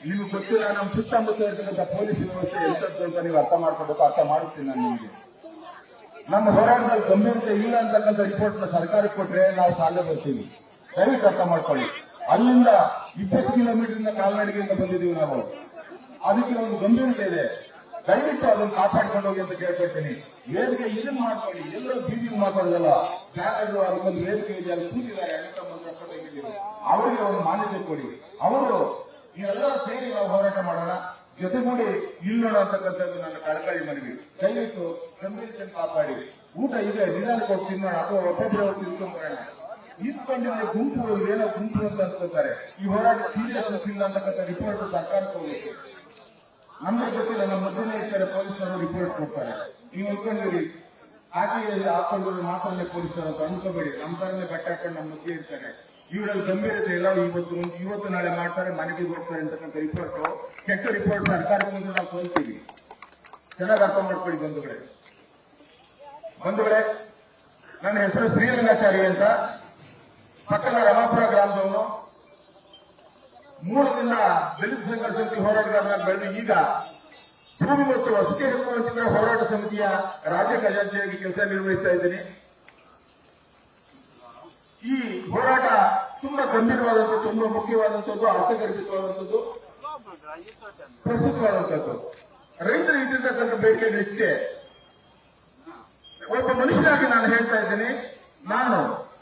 ನಿಮ್ಗೆ ಗೊತ್ತಿಲ್ಲ, ನಮ್ಮ ಸುತ್ತಮುತ್ತ ಇರ್ತಕ್ಕಂಥ ಪೊಲೀಸ್ ವ್ಯವಸ್ಥೆ ಎಂತದ್ದು ಅಂತ ನೀವು ಅರ್ಥ ಮಾಡ್ಕೋಬೇಕು. ಅರ್ಥ ಮಾಡಿಸ್ತೀನಿ ನಾನು ನಿಮಗೆ. ನಮ್ಮ ಹೋರಾಟದಲ್ಲಿ ಗಂಭೀರತೆ ಇಲ್ಲ ಅಂತಕ್ಕಂಥ ರಿಪೋರ್ಟ್ ನ ಸರ್ಕಾರಕ್ಕೆ ಕೊಟ್ರೆ ನಾವು ಸಾಲ ಬರ್ತೀವಿ. ದಯವಿಟ್ಟು ಅರ್ಥ ಮಾಡ್ಕೊಳ್ಳಿ. ಅಲ್ಲಿಂದ 20 ಕಿಲೋಮೀಟರ್ ಕಾಲ್ನಡಿಗೆಯಿಂದ ಬಂದಿದ್ದೀವಿ ನಾವು. ಅದಕ್ಕೆ ಒಂದು ಗಂಭೀರತೆ ಇದೆ. ದಯವಿಟ್ಟು ಅದನ್ನು ಕಾಪಾಡ್ಕೊಂಡು ಹೋಗಿ ಅಂತ ಕೇಳ್ಕೊಳ್ತೀನಿ. ವೇದಿಕೆ ಇದನ್ನ ಮಾಡ್ಕೊಳ್ಳಿ. ಎಲ್ಲರೂ ಬೀದಿಗೆ ಮಾತಾಡೋದಲ್ಲ. ಬ್ಯಾನರ್ ಅದಕ್ಕೊಂದು ವೇದಿಕೆ ಇದೆ, ಅಲ್ಲಿ ಕೂತಿದ್ದಾರೆ ಅವರಿಗೆ ಒಂದು ಮಾನ್ಯತೆ ಕೊಡಿ. ಅವರು ನೀವೆಲ್ಲ ಸೇರಿ ನಾವು ಹೋರಾಟ ಮಾಡೋಣ, ಜೊತೆಗೂಡಿ ನಿಲ್ಲೋಣ ಅಂತಕ್ಕಂಥದ್ದು ನನ್ನ ಕಳಕಳಿ ಮನವಿ. ದಯವಿಟ್ಟು ಗಂಭೀರತೆ ಕಾಪಾಡಿ. ಊಟ ಇದೆ, ನಿಧಾನಕ್ಕೆ ಹೋಗಿ ತಿನ್ನೋಣ ಅಥವಾ ಒಬ್ಬೊಬ್ಬರು ತಿಳ್ಕೊಂಡ್ಬರೋಣ. ನಿಂತ್ಕೊಂಡಿದ್ರೆ ಗುಂಪು ಏನೋ ಗುಂಪು ಅಂತ ಅನ್ಕೋತಾರೆ. ಈ ಹೋರಾಟ ಸೀರಿಯಸ್ ಇಲ್ಲ ಅಂತಕ್ಕಂಥ ರಿಪೋರ್ಟ್ ಸರ್ಕಾರಕ್ಕೆ ಹೋಗುತ್ತೆ. ನಮಗೆ ಗೊತ್ತಿಲ್ಲ, ನಮ್ಮ ಮಧ್ಯೆ ಇರ್ತಾರೆ ಪೊಲೀಸರು ರಿಪೋರ್ಟ್ ಕೊಡ್ತಾರೆ. ನೀವು ಅನ್ಕೊಂಡಿರಿ ಹಾಗೆ ಹಾಕೊಂಡು ಮಾತಾಡಲೇ ಪೊಲೀಸರು ಅಂತ ಅನ್ಕೋಬೇಡಿ. ನಮ್ಮ ತರನೇ ಬಟ್ಟೆ ಹಾಕೊಂಡು ನಮ್ಮ ಮಧ್ಯೆ ಇರ್ತಾರೆ. ಇವರಲ್ಲಿ ಗಂಭೀರತೆ ಇಲ್ಲ. ಇವತ್ತು ನಾಳೆ ಮಾಡ್ತಾರೆ, ಮನೆಗೆ ಹೋಗ್ತಾರೆ ಅಂತಕ್ಕಂಥ ರಿಪೋರ್ಟ್, ಕೆಟ್ಟ ರಿಪೋರ್ಟ್ ಸರ್ಕಾರಕ್ಕೆ ಮುಂದೆ ನಾವು ತೋರಿಸ್ತೀವಿ. ಚೆನ್ನಾಗಿ ಅರ್ಥ ಮಾಡ್ಕೊಳ್ಳಿ ಬಂಧುಗಳೇ. ನನ್ನ ಹೆಸರು ಶ್ರೀರಂಗಾಚಾರಿ ಅಂತ, ಪಕ್ಕದ ರಮಾಪುರ ಗ್ರಾಮದವನು. ಮೂಲದಿಂದ ದಲಿತ ಸಂಘರ್ಷ ಸಮಿತಿ ಹೋರಾಟಗಾರನಾಗಿ ಬೆಳೆದು ಈಗ ಭೂಮಿ ಮತ್ತು ವಸತಿ ಹಕ್ಕು ವಂಚಿತರ ಹೋರಾಟ ಸಮಿತಿಯ ರಾಜ್ಯ ಖಜಾಂಚಿಯಾಗಿ ಕೆಲಸ ನಿರ್ವಹಿಸ್ತಾ ಇದ್ದೀನಿ. ಈ ಹೋರಾಟ ತುಂಬಾ ಗಂಭೀರವಾದಂಥದ್ದು, ತುಂಬಾ ಮುಖ್ಯವಾದಂಥದ್ದು, ಅರ್ಥಗರ್ಭಿತವಾದಂಥದ್ದು, ಪ್ರಸ್ತುತವಾದಂಥದ್ದು. ರೈತರು ಇಟ್ಟಿರ್ತಕ್ಕಂಥ ಬೇಡಿಕೆ ಹೆಚ್ಚಿಗೆ ಒಬ್ಬ ಮನುಷ್ಯನಾಗಿ ನಾನು ಹೇಳ್ತಾ ಇದ್ದೀನಿ. ನಾನು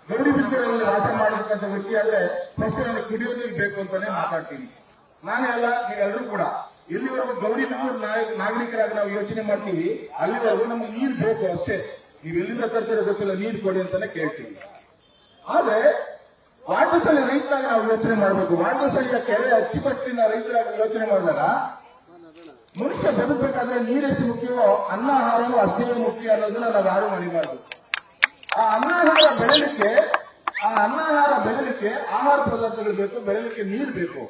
ಗೌರಿಬಿದೂರಲ್ಲಿ ವಾಸ ಮಾಡತಕ್ಕಂಥ ವ್ಯಕ್ತಿಯಾದ್ರೆ ಫಸ್ಟ್ ನನಗೆ ಕುಡಿಯೋ ನೀರು ಬೇಕು ಅಂತಾನೆ ಮಾತಾಡ್ತೀನಿ. ನಾನೇ ಅಲ್ಲ, ನೀವೆಲ್ಲರೂ ಕೂಡ ಎಲ್ಲಿವರೆಗೂ ಗೌರಿಬಿದೂರು ನಾಗರಿಕರಾಗಿ ನಾವು ಯೋಚನೆ ಮಾಡ್ತೀವಿ, ಅಲ್ಲಿವರೆಗೂ ನಮ್ಗೆ ನೀರು ಬೇಕು ಅಷ್ಟೇ. ನೀವು ಎಲ್ಲಿಂದ ತರ್ತೀರೋ ಗೊತ್ತಿಲ್ಲ, ನೀರು ಕೊಡಿ ಅಂತಾನೆ ಕೇಳ್ತೀವಿ. ಆದ್ರೆ ವಾಟಸಳ್ಳಿ ರೈತರಾಗಿ ನಾವು ಯೋಚನೆ ಮಾಡಬೇಕು. ವಾಟಸಳ್ಳಿಯ ಕೆರೆ ಅಚ್ಚುಕಟ್ಟಿನ ರೈತರಾಗಿ ಯೋಚನೆ ಮಾಡಿದಾಗ ಮನುಷ್ಯ ಬದುಕಬೇಕಾದ್ರೆ ನೀರೆಷ್ಟು ಮುಖ್ಯವೋ ಅನ್ನ ಆಹಾರವೂ ಅಷ್ಟೇ ಮುಖ್ಯ ಅನ್ನೋದನ್ನ ನಾವು ಯಾರು ಮಣಿಬಾರದು. ಆ ಅನ್ನಾಹಾರ ಬೆಳೆಯಲಿಕ್ಕೆ ಆಹಾರ ಪದಾರ್ಥಗಳು ಬೇಕು, ಬೆಳೆಯಲಿಕ್ಕೆ ನೀರು ಬೇಕು.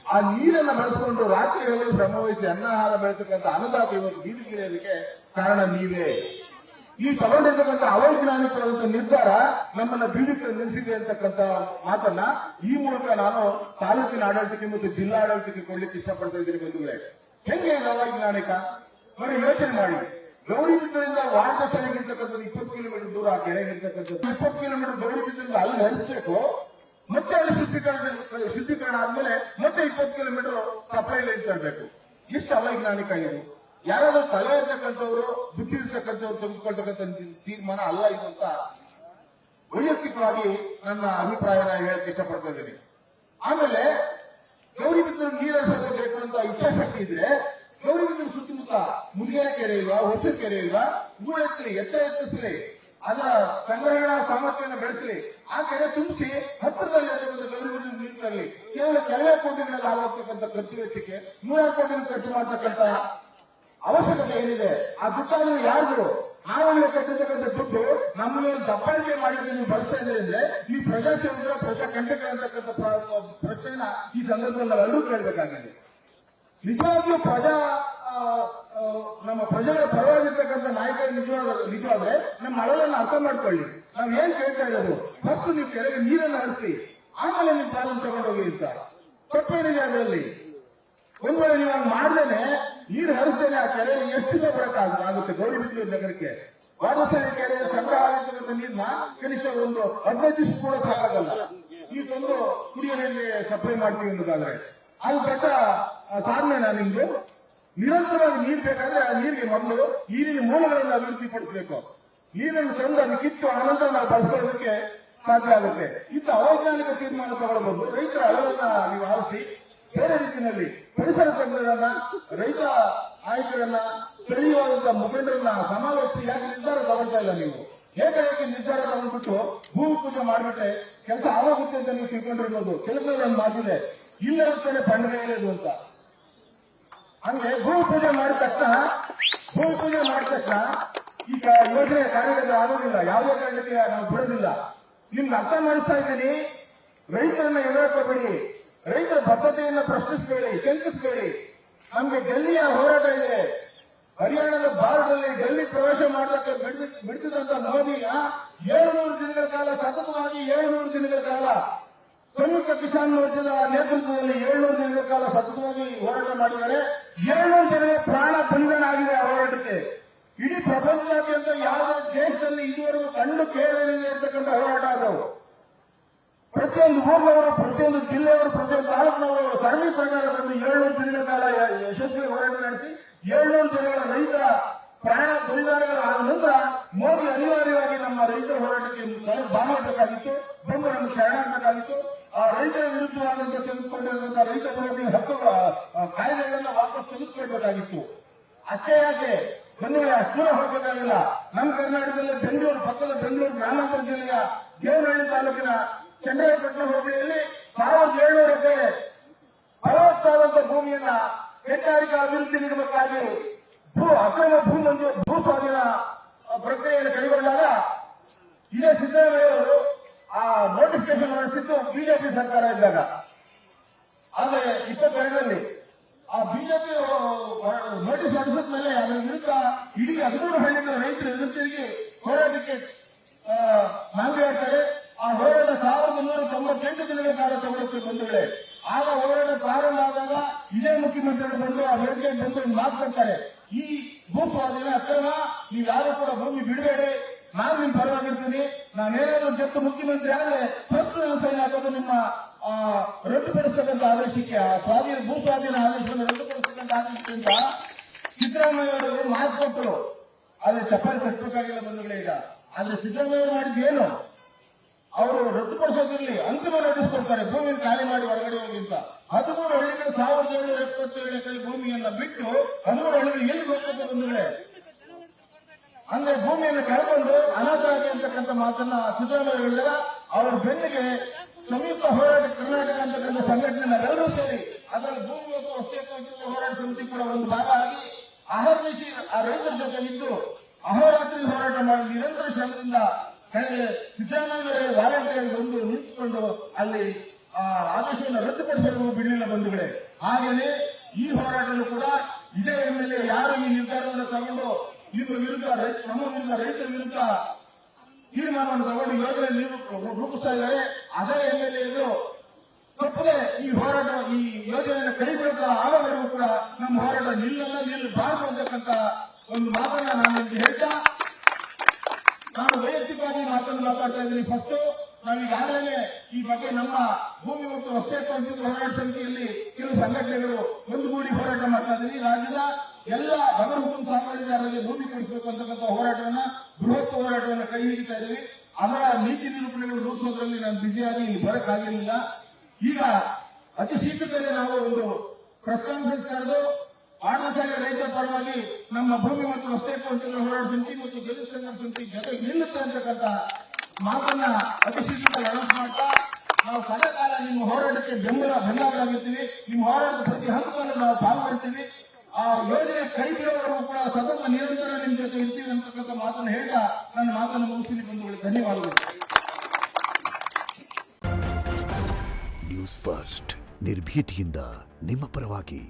ಆ ನೀರನ್ನು ಬಳಸಿಕೊಂಡು ರಾತ್ರಿ ವೇಳೆ ಶ್ರಮವಹಿಸಿ ಅನ್ನಾಹಾರ ಬೆಳೆತಕ್ಕಂಥ ಅನ್ನದಾತ ಇವತ್ತು ಬೀದಿಗಿಳಿಯೋದಕ್ಕೆ ಕಾರಣ ನೀವೇ. ಈ ತಗೊಂಡಿರ್ತಕ್ಕಂಥ ಅವೈಜ್ಞಾನಿಕವಾದಂಥ ನಿರ್ಧಾರ ನಮ್ಮನ್ನ ಬೀದಿಗೆ ನಿಲ್ಲಿಸಿದೆ ಅಂತಕ್ಕಂಥ ಮಾತನ್ನ ಈ ಮೂಲಕ ನಾನು ತಾಲೂಕಿನ ಆಡಳಿತಕ್ಕೆ ಮತ್ತು ಜಿಲ್ಲಾ ಆಡಳಿತಕ್ಕೆ ಕೊಡ್ಲಿಕ್ಕೆ ಇಷ್ಟಪಡ್ತಾ ಇದ್ದೀನಿ. ಬಂಧುಗಳೇ, ಹೆಂಗೆ ಇದು ಅವೈಜ್ಞಾನಿಕ ನೋಡಿ ಯೋಚನೆ ಮಾಡಿ. ಗೌರಿಬಿದೂರಿಂದ ವಾಟಸಳ್ಳಿಗಿರ್ತಕ್ಕಂಥದ್ದು 20 ಕಿಲೋಮೀಟರ್ ದೂರ, ಆ ಕೆರೆಗಿರ್ತಕ್ಕಂಥದ್ದು 20 ಕಿಲೋಮೀಟರ್ ಗೌರಿಬಿದೂರಿಂದ ಅಲ್ಲಿ ಹರಿಸಬೇಕು. ಮತ್ತೆ ಅಲ್ಲಿ ಶುದ್ಧೀಕರಣ ಆದ್ಮೇಲೆ ಮತ್ತೆ 20 ಕಿಲೋಮೀಟರ್ ಸಪ್ಲೈ ಲೈನ್ ತರಬೇಕು. ಎಷ್ಟು ಅವೈಜ್ಞಾನಿಕ ಇದು. ಯಾರಾದ್ರೂ ತಲೆ ಇರ್ತಕ್ಕಂಥವ್ರು, ಬುದ್ಧಿ ಇರ್ತಕ್ಕಂಥವ್ರು ತೆಗೆದುಕೊಳ್ತಕ್ಕಂಥ ತೀರ್ಮಾನ ಅಲ್ಲ ಇದು ಅಂತ ವೈಯಕ್ತಿಕವಾಗಿ ನನ್ನ ಅಭಿಪ್ರಾಯನ ಹೇಳಕ್ಕೆ ಇಷ್ಟಪಡ್ತಾ ಇದ್ದೀನಿ. ಆಮೇಲೆ ಗೌರಿಬಿದೂರು ನೀರು ಹರಿಸೋದು ಬೇಕು ಅಂತ ಇಚ್ಛಾಶಕ್ತಿ ಇದ್ರೆ ಗೌರಿಬಿದೂರು ಸುತ್ತಮುತ್ತ ಮುದಿಗೆರೆ ಕೆರೆ ಇಲ್ವಾ, ಹೊಸೂರು ಕೆರೆ ಇಲ್ವಾ, ಹೂಳೆತ್ತಲಿ, ಎತ್ತರಿಸಲಿ, ಅದರ ಸಂಗ್ರಹಣಾ ಸಾಮರ್ಥ್ಯವನ್ನು ಬೆಳೆಸಲಿ, ಆ ಕೆರೆ ತುಂಬಿಸಿ ಹತ್ತಿರದಲ್ಲಿ ಗೌರಿಬಿದೂರು ನೀರು ತರಲಿ. ಕೇವಲ ಕೆಲವೇ ಕೋಟಿಗಳಲ್ಲಿ ಆಗೋಗ್ತಕ್ಕಂಥ ಖರ್ಚು ವೆಚ್ಚಕ್ಕೆ 100 ಕೋಟಿ ಖರ್ಚು ಮಾಡತಕ್ಕಂಥ ಅವಶ್ಯಕತೆ ಏನಿದೆ? ಆ ದುಡ್ಡಾದ್ರೂ ಯಾರು ಆವರಣೆ ಕಟ್ಟಿರ್ತಕ್ಕಂಥ ದುಡ್ಡು ನಮ್ಮನ್ನು ದಬ್ಬಾಳಿಕೆ ಮಾಡಿದ್ರೆ ನೀವು ಬಳಸ್ತಾ ಇದ್ದೀರಿ ಅಂದ್ರೆ ನೀವು ಪ್ರಜಾಸೇವಕರ ಪ್ರಜಾಕಂಟಕ ಅಂತಕ್ಕಂಥ ಪ್ರಶ್ನೆನ ಈ ಸಂದರ್ಭದಲ್ಲಿ ನಾವೆಲ್ಲರೂ ಕೇಳಬೇಕಾಗಿದೆ. ನಿಜವಾಗಿಯೂ ನಮ್ಮ ಪ್ರಜೆಗಳ ಪರವಾಗಿರ್ತಕ್ಕಂಥ ನಾಯಕರು ನಿಜವಾದ್ರೆ ನಮ್ಮ ಅಳಲನ್ನು ಅರ್ಥ ಮಾಡ್ಕೊಳ್ಳಿ. ನಾವ್ ಏನ್ ಕೇಳ್ತಾ ಇರೋದು, ಫಸ್ಟ್ ನೀವು ಕೆರೆಗೆ ನೀರನ್ನು ಹರಿಸಿ, ಆಮೇಲೆ ನೀವು ಪಾಲನ್ನು ತಗೊಂಡೋಗಿ ಅಂತ. ತಪ್ಪೇನಿದೆ ಅದರಲ್ಲಿ? ಒಂದ್ ವೇಳೆ ನೀವು ಹಂಗೆ ಮಾಡ್ದೇನೆ ನೀರು ಹರಿಸ್ತೇನೆ ಆ ಕೆರೆಯಲ್ಲಿ ಎಷ್ಟಿಲ್ಲ ಬರಕ್ಕಾಗುತ್ತೆ ಗೌರಿಬಿದೂರು ನಗರಕ್ಕೆ. ವಾಟಸಳ್ಳಿ ಕೆರೆಯ ಸಂಗ್ರಹ ಆಗಿರ್ತಕ್ಕಂಥ ನೀರನ್ನ ಕನಿಷ್ಠ ಒಂದು 15 ದಿವಸ ಕೂಡ ಸಾಕಾಗಲ್ಲ. ಈ ತಂದು ಕುಡಿಯೋ ನೀರಿಗೆ ಸಪ್ಲೈ ಮಾಡ್ತೀವಿ ಅನ್ನೋದಾದ್ರೆ ಅದು ದೊಡ್ಡ ಸಾಧನೆನಾ ನಿಮ್ದು? ನಿರಂತರವಾಗಿ ನೀರು ಬೇಕಾದ್ರೆ ಆ ನೀರಿಗೆ ಮೊದಲು ನೀರಿನ ಮೂಲಗಳನ್ನು ಅಭಿವೃದ್ಧಿಪಡಿಸಬೇಕು. ನೀರನ್ನು ತಂದು ಅದನ್ನು ಕಿತ್ತು ಆನಂತರ ನಾವು ಬಳಸ್ಕೊಳ್ಳೋದಕ್ಕೆ ಸಾಧ್ಯ ಆಗುತ್ತೆ. ಇಂಥ ಅವೈಜ್ಞಾನಿಕ ತೀರ್ಮಾನ ತಗೊಳ್ಬಹುದು. ರೈತರ ಅಳಲನ್ನ ನೀವು ಆರಿಸಿ ಬೇರೆ ರೀತಿಯಲ್ಲಿ ಪರಿಸರ ತಜ್ಞರನ್ನ, ರೈತ ನಾಯಕರನ್ನ, ಸ್ಥಳೀಯವಾದಂತಹ ಮುಖಂಡರನ್ನ ಸಮಾಲೋಚಿಸಿ ಯಾಕೆ ನಿರ್ಧಾರ ತಗೊಳ್ತಾ ಇಲ್ಲ ನೀವು? ಹೇಗೆ ನಿರ್ಧಾರ ತಗೊಂಡ್ಬಿಟ್ಟು ಭೂಮಿ ಪೂಜೆ ಮಾಡಿಬಿಟ್ರೆ ಕೆಲಸ ಆಗೋಗುತ್ತೆ ಅಂತ ನೀವು ತಿಳ್ಕೊಂಡಿರ್ಬೋದು. ಕೆಲಸದಲ್ಲಿ ಒಂದು ಮಾತಿದೆ, ಇಲ್ಲಿರುತ್ತೇನೆ ಪಂಡನೆ ಹೇಳೋದು ಅಂತ. ಹಂಗೆ ಭೂಮಿ ಪೂಜೆ ಮಾಡಿದ ತಕ್ಷಣ ಈಗ ಯೋಜನೆ ಕಾರ್ಯಗತ ಆಗೋದಿಲ್ಲ. ಯಾವುದೇ ಕಾರಣಕ್ಕೆ ನಾವು ಬಿಡೋದಿಲ್ಲ. ನಿಮ್ಗೆ ಅರ್ಥ ಮಾಡಿಸ್ತಾ ಇದ್ದೀನಿ. ರೈತರನ್ನ ಎದುರಾಕೋಬೇಡಿ, ರೈತರ ಬದ್ಧತೆಯನ್ನ ಪ್ರಶ್ನಿಸಬೇಡಿ, ಶಂಕಿಸಬೇಡಿ. ನಮ್ಗೆ ಡೆಲ್ಲಿಯ ಹೋರಾಟ ಇದೆ. ಹರಿಯಾಣದ ಬಾರ್ಡರ್ನಲ್ಲಿ ಡೆಲ್ಲಿ ಪ್ರವೇಶ ಮಾಡಲಿಕ್ಕೆ ಬಿಡ್ತಿದ್ದಂತ ಮೋದಿ 700 ದಿನಗಳ ಕಾಲ, ಸತತವಾಗಿ 700 ದಿನಗಳ ಕಾಲ ಸಂಯುಕ್ತ ಕಿಸಾನ್ ಮೋರ್ಚಾದ ನೇತೃತ್ವದಲ್ಲಿ 700 ದಿನಗಳ ಕಾಲ ಸತತವಾಗಿ ಹೋರಾಟ ಮಾಡಿದ್ದಾರೆ. 700 ದಿನಗಳ ಪ್ರಾಣ ಬಲಿದಾನ ಆಗಿದೆ ಆ ಹೋರಾಟಕ್ಕೆ. ಇಡೀ ಪ್ರಪಂಚದಾದ್ಯಂತ ಯಾವುದೇ ದೇಶದಲ್ಲಿ ಇದುವರೆಗೂ ಕಂಡು ಕೇಳಲಿದೆ ಇರತಕ್ಕಂಥ ಹೋರಾಟ ಅದು. ಪ್ರತಿಯೊಂದು ಊರಿನವರು, ಪ್ರತಿಯೊಂದು ಜಿಲ್ಲೆಯವರು, ಪ್ರತಿಯೊಂದು ತಾಲೂಕಿನವರು ಸರಣಿ ಪ್ರಕಾರ ಬಂದು 700 ದಿನಗಳ ಕಾಲ ಯಶಸ್ವಿ ಹೋರಾಟ ನಡೆಸಿ 700 ದಿನಗಳ ರೈತರ ಪ್ರಾಣ ಬಲಿದಾನಗಳ ಆದ ನಂತರ ಮೋದಿ ಅನಿವಾರ್ಯವಾಗಿ ನಮ್ಮ ರೈತರ ಹೋರಾಟಕ್ಕೆ ಬಾಮಬೇಕಾಗಿತ್ತು, ಬಂದು ನಮಗೆ ಶರಣಾಗಬೇಕಾಗಿತ್ತು. ಆ ರೈತರ ವಿರುದ್ಧವಾದಂತಹ ತೆಗೆದುಕೊಂಡಿರುವಂತಹ ರೈತ ವಿರೋಧಿ ಕಾಯ್ದೆಗಳನ್ನ ವಾಪಸ್ ತೆಗೆದುಕೊಳ್ಬೇಕಾಗಿತ್ತು. ಅಷ್ಟೇ ಯಾಕೆ ಬಂಧುಗಳೇ, ಅಷ್ಟು ಹೋಗಬೇಕಾಗಿಲ್ಲ. ನಮ್ಮ ಕರ್ನಾಟಕದಲ್ಲಿ ಬೆಂಗಳೂರು ಪಕ್ಕದ ಬೆಂಗಳೂರು ಗ್ರಾಮಾಂತರ ಜಿಲ್ಲೆಯ ದೇವನಹಳ್ಳಿ ತಾಲೂಕಿನ ಚಂದ್ರಾಯಪಟ್ಟಣ ಹೋಬಳಿಯಲ್ಲಿ 1700 ಎಕರೆ ಫಲವತ್ತಾದಂತಹ ಭೂಮಿಯನ್ನ ಕೈಗಾರಿಕಾ ಅಭಿವೃದ್ಧಿ ನಿಗಮಕ್ಕಾಗಿ ಅಕ್ರಮ ಭೂ ಸ್ವಾಧೀನ ಪ್ರಕ್ರಿಯೆಯನ್ನು ಕೈಗೊಂಡಾಗ ಇದೇ ಸಿದ್ದರಾಮಯ್ಯವರು ಆ ನೋಟಿಫಿಕೇಶನ್ ಹೊರಡಿಸಿದ್ದು ಬಿಜೆಪಿ ಸರ್ಕಾರ ಇದ್ದಾಗ. ಆದರೆ 22ರಲ್ಲಿ ಆ ಬಿಜೆಪಿ ನೋಟಿಸ್ ಹೊರಡಿಸಿದ ಮೇಲೆ ಅದರ ವಿರುದ್ಧ ಇಡೀ 13 ಹಳ್ಳಿಗಳ ರೈತರು ಎದುರು ಹೋರಾಟಕ್ಕೆ ನಾಂದಿ ಹಾಕ್ತಾರೆ. ಆ ಹೋರಾಟ 1198 ದಿನಗಳ ಕಾಲ ತಗೊಳ್ಳುತ್ತೆ ಬಂಧುಗಳೇ. ಆಗ ಹೋರಾಟ ಪ್ರಾರಂಭ ಆದಾಗ ಇದೇ ಮುಖ್ಯಮಂತ್ರಿಗಳು ಬಂದು ಆ ವೇದಿಕೆಗೆ ಬಂದು ಒಂದು ಮಾತು ಕೊಡ್ತಾರೆ, ಈ ಭೂ ಸ್ವಾಧೀನ ಅಕ್ರಮ, ನೀವು ಯಾರು ಕೂಡ ಭೂಮಿ ಬಿಡಬೇಡಿ, ನಾನು ನಿಮ್ ಪರವಾಗಿರ್ತೀನಿ, ನಾನೇನಾದ್ರೂ ಜೊತೆ ಮುಖ್ಯಮಂತ್ರಿ ಆದ್ರೆ ಫಸ್ಟ್ ಸೈನ್ ಹಾಕೋದು ನಿಮ್ಮ ರದ್ದುಪಡಿಸತಕ್ಕಂಥ ಆದೇಶಕ್ಕೆ, ಆ ಭೂ ಸ್ವಾಧೀನ ಆದೇಶವನ್ನು ರದ್ದುಪಡಿಸತಕ್ಕಂಥ ಆದೇಶಕ್ಕೆ ಅಂತ ಸಿದ್ದರಾಮಯ್ಯ ಅವರು ಮಾತು ಕೊಟ್ಟರು. ಆದ್ರೆ ಚಪ್ಪಾಳಿ ಕಟ್ಟಬೇಕಾಗಿಲ್ಲ ಬಂಧುಗಳೇ. ಈಗ ಆದ್ರೆ ಸಿದ್ದರಾಮಯ್ಯ ಮಾಡಿದ್ದೇನು, ಅವರು ರದ್ದುಪಡಿಸೋದಿರಲಿ, ಅಂತಿಮ ನೋಟಿಸ್ ಕೊಡ್ತಾರೆ, ಭೂಮಿಯನ್ನು ಖಾಲಿ ಮಾಡಿ ಹೊರಗಡೆ ಹೋಗಿ ಅಂತ. 13 ಹಳ್ಳಿಗಳು 1777 ಎಕರೆ ಭೂಮಿಯನ್ನ ಬಿಟ್ಟು 13 ಹಳ್ಳಿಗಳು ಎಲ್ಲಿ ಹೋಗ್ಬೇಕು ಬಂಧುಗಳೇ? ಅಂದ್ರೆ ಭೂಮಿಯನ್ನು ಕಳ್ಕೊಂಡು ಅನಾಥರಾಗಿ ಅಂತಕ್ಕಂಥ ಮಾತನ್ನ ಸಿದ್ದರಾಮಯ್ಯ ಹೇಳಿದಾಗ ಅವರ ಬೆನ್ನಿಗೆ ಸಂಯುಕ್ತ ಹೋರಾಟ ಕರ್ನಾಟಕ ಅಂತಕ್ಕಂಥ ಸಂಘಟನೆಯವರೆಲ್ಲರೂ ಸೇರಿ ಅದರಲ್ಲಿ ಭೂಮಿ ಮತ್ತು ವಸ್ತು ಹೋರಾಟ ಸಮಿತಿ ಕೂಡ ಒಂದು ಭಾಗ ಆಗಿ ಅಹರ್ನಿಶಿ ಆ ರೈತರ ಜೊತೆ ಇದ್ದು ಅಹೋರಾತ್ರಿ ಹೋರಾಟ ಮಾಡಿ ನಿರಂತರ ಶ್ರಮದಿಂದ ಸಿದ್ದರಾಮಯ್ಯ ವಾಲಂಟಿಯರ್ ಬಂದು ನಿಂತುಕೊಂಡು ಅಲ್ಲಿ ಆದೇಶವನ್ನು ರದ್ದುಪಡಿಸಲು ಬಿಡಲಿಲ್ಲ ಬಂಧುಗಳೇ. ಹಾಗೆಯೇ ಈ ಹೋರಾಟದಲ್ಲೂ ಕೂಡ ಇದೇ ಎಂಎಲ್ಎ ಯಾರು ಈ ನಿರ್ಧಾರವನ್ನು ತಗೊಂಡು ನಿಮ್ಮ ವಿರುದ್ಧ ನಮ್ಮ ವಿರುದ್ಧ ರೈತರ ವಿರುದ್ಧ ತೀರ್ಮಾನವನ್ನು ತಗೊಂಡು ಯೋಜನೆ ರೂಪಿಸ್ತಾ ಇದ್ದಾರೆ, ಅದೇ ಎಂಎಲ್ಎ ತಪ್ಪದೆ ಈ ಹೋರಾಟ ಈ ಯೋಜನೆಯನ್ನು ಕೈಗೊಳ್ಳುತ್ತಾ ಆಗೋವರೆಗೂ ಕೂಡ ನಮ್ಮ ಹೋರಾಟ ನಿಲ್ಲಬಾರದು ಅಂತಕ್ಕಂಥ ಒಂದು ಮಾತನ್ನ ನಾನು ನಿಮಗೆ ಹೇಳ್ತಾ, ನಾನು ವೈಯಕ್ತಿಕವಾಗಿ ಮಾತನ್ನು ಮಾತಾಡ್ತಾ ಇದ್ದೀನಿ. ಫಸ್ಟ್ ನಾವೀಗಾಗಲೇ ಈ ಬಗ್ಗೆ ನಮ್ಮ ಭೂಮಿ ಮತ್ತು ವಸ್ತು ಹೋರಾಟ ಸಮಿತಿಯಲ್ಲಿ ಕೆಲವು ಸಂಘಟನೆಗಳು ಒಂದುಗೂಡಿ ಹೋರಾಟ ಮಾಡ್ತಾ ಇದ್ದೀವಿ. ರಾಜ್ಯದ ಎಲ್ಲ ಬಗರ್ ಹುಕುಂ ಸಾಮಾಜಿಕರಿಗೆ ಭೂಮಿ ಕೊಡಿಸಬೇಕು ಅಂತಕ್ಕಂಥ ಹೋರಾಟವನ್ನ ಬೃಹತ್ ಹೋರಾಟವನ್ನು ಕೈ ಹಿಡಿತಾ ಇದ್ದೀವಿ. ಅದರ ನೀತಿ ನಿರೂಪಣೆಗಳು ರೂಪಿಸೋದ್ರಲ್ಲಿ ನಾನು ಬ್ಯುಸಿಯಾಗಿ ಇಲ್ಲಿ ಬರಕ್ಕಾಗಿರಲಿಲ್ಲ. ಈಗ ಅತಿ ಶೀಘ್ರದಲ್ಲೇ ನಾವು ಒಂದು ಪ್ರೆಸ್ ಕಾನ್ಫರೆನ್ಸ್ ಕರೆದು ಆಡಳಿತ ರೈತರ ಪರವಾಗಿ ನಮ್ಮ ಭೂಮಿ ಮತ್ತು ವಸ್ತು ಹೋರಾಟ ಸಮಿತಿ ಮತ್ತು ಗೆಲುವು ಸಂಘ ಸಮಿತಿ ಜೊತೆಗೆ ನಿಲ್ಲುತ್ತೆ ಅಂತಕ್ಕಂಥ ಮಾತನ್ನ ಅತಿ ಶೀಘ್ರದಲ್ಲಿ ಅನೌನ್ಸ್ ಮಾಡ್ತಾ, ನಾವು ಸದಾಕಾಲ ನಿಮ್ಮ ಹೋರಾಟಕ್ಕೆ ಬೆಂಬಲವಾಗಿರ್ತೀವಿ, ನಿಮ್ಮ ಹೋರಾಟದ ಪ್ರತಿ ಹಂತದಲ್ಲೂ ನಾವು ಪಾಲ್ಗೊಳ್ತೀವಿ, ಆ ಯೋಜನೆ ಕೈ ಬಿಡುವವರೆಗೂ ಕೂಡ ಸತತ ನಿರಂತರ ನಿಮ್ಮ ಜೊತೆ ಇರ್ತೀವಿ ಅಂತಕ್ಕಂಥ ಮಾತನ್ನು ಹೇಳ್ತಾ ನನ್ನ ಮಾತನ್ನು ಮುಗಿಸ್ತೀನಿ ಬಂಧುಗಳಿಗೆ. ಧನ್ಯವಾದಗಳು. ನ್ಯೂಸ್ ಫಸ್ಟ್ ನಿರ್ಭೀತಿಯಿಂದ ನಿಮ್ಮ ಪರವಾಗಿ.